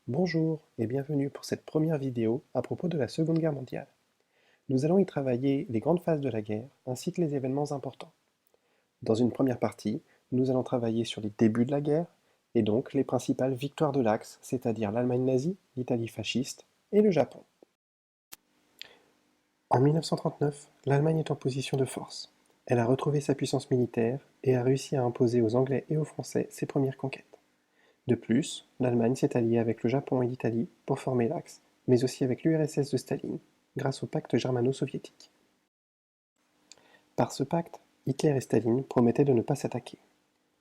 Bonjour et bienvenue pour cette première vidéo à propos de la Seconde Guerre mondiale. Nous allons y travailler les grandes phases de la guerre ainsi que les événements importants. Dans une première partie, nous allons travailler sur les débuts de la guerre et donc les principales victoires de l'Axe, c'est-à-dire l'Allemagne nazie, l'Italie fasciste et le Japon. En 1939, l'Allemagne est en position de force. Elle a retrouvé sa puissance militaire et a réussi à imposer aux Anglais et aux Français ses premières conquêtes. De plus, l'Allemagne s'est alliée avec le Japon et l'Italie pour former l'Axe, mais aussi avec l'URSS de Staline, grâce au pacte germano-soviétique. Par ce pacte, Hitler et Staline promettaient de ne pas s'attaquer.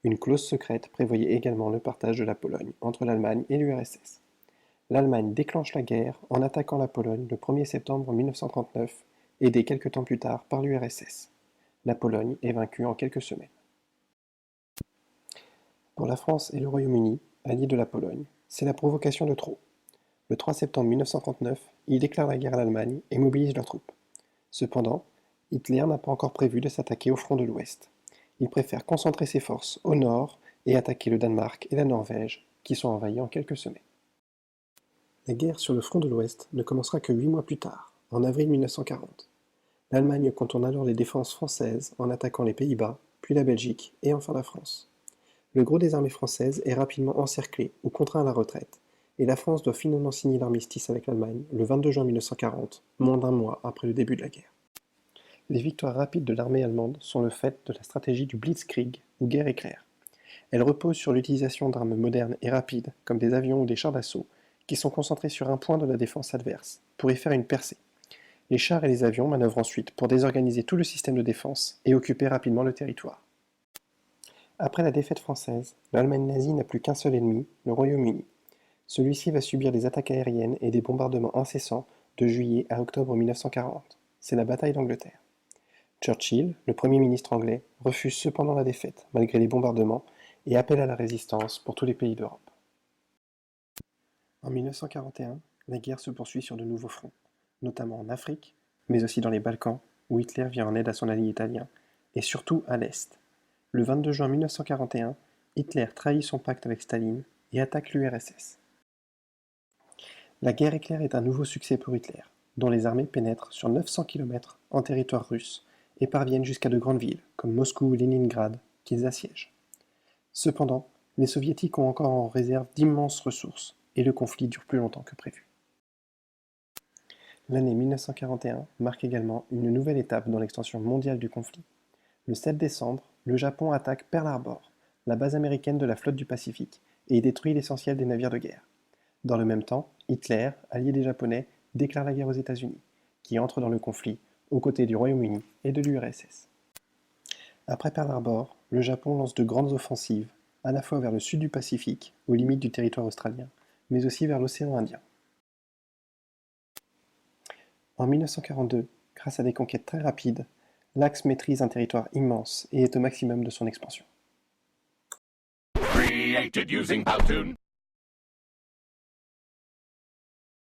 Une clause secrète prévoyait également le partage de la Pologne entre l'Allemagne et l'URSS. L'Allemagne déclenche la guerre en attaquant la Pologne le 1er septembre 1939, aidée quelques temps plus tard par l'URSS. La Pologne est vaincue en quelques semaines. Pour la France et le Royaume-Uni, alliés de la Pologne, c'est la provocation de trop. Le 3 septembre 1939, ils déclarent la guerre à l'Allemagne et mobilisent leurs troupes. Cependant, Hitler n'a pas encore prévu de s'attaquer au front de l'Ouest. Il préfère concentrer ses forces au nord et attaquer le Danemark et la Norvège, qui sont envahis en quelques semaines. La guerre sur le front de l'Ouest ne commencera que 8 mois plus tard, en avril 1940. L'Allemagne contourne alors les défenses françaises en attaquant les Pays-Bas, puis la Belgique et enfin la France. Le gros des armées françaises est rapidement encerclé ou contraint à la retraite, et la France doit finalement signer l'armistice avec l'Allemagne le 22 juin 1940, moins d'un mois après le début de la guerre. Les victoires rapides de l'armée allemande sont le fait de la stratégie du Blitzkrieg, ou guerre éclair. Elle repose sur l'utilisation d'armes modernes et rapides, comme des avions ou des chars d'assaut, qui sont concentrés sur un point de la défense adverse, pour y faire une percée. Les chars et les avions manœuvrent ensuite pour désorganiser tout le système de défense et occuper rapidement le territoire. Après la défaite française, l'Allemagne nazie n'a plus qu'un seul ennemi, le Royaume-Uni. Celui-ci va subir des attaques aériennes et des bombardements incessants de juillet à octobre 1940. C'est la bataille d'Angleterre. Churchill, le Premier ministre anglais, refuse cependant la défaite, malgré les bombardements, et appelle à la résistance pour tous les pays d'Europe. En 1941, la guerre se poursuit sur de nouveaux fronts, notamment en Afrique, mais aussi dans les Balkans, où Hitler vient en aide à son allié italien, et surtout à l'Est. Le 22 juin 1941, Hitler trahit son pacte avec Staline et attaque l'URSS. La guerre éclair est un nouveau succès pour Hitler, dont les armées pénètrent sur 900 km en territoire russe et parviennent jusqu'à de grandes villes, comme Moscou ou Leningrad, qu'ils assiègent. Cependant, les soviétiques ont encore en réserve d'immenses ressources, et le conflit dure plus longtemps que prévu. L'année 1941 marque également une nouvelle étape dans l'extension mondiale du conflit. Le 7 décembre, le Japon attaque Pearl Harbor, la base américaine de la flotte du Pacifique, et y détruit l'essentiel des navires de guerre. Dans le même temps, Hitler, allié des Japonais, déclare la guerre aux États-Unis, qui entrent dans le conflit aux côtés du Royaume-Uni et de l'URSS. Après Pearl Harbor, le Japon lance de grandes offensives, à la fois vers le sud du Pacifique, aux limites du territoire australien, mais aussi vers l'océan Indien. En 1942, grâce à des conquêtes très rapides, l'Axe maîtrise un territoire immense et est au maximum de son expansion. Created using Powtoon.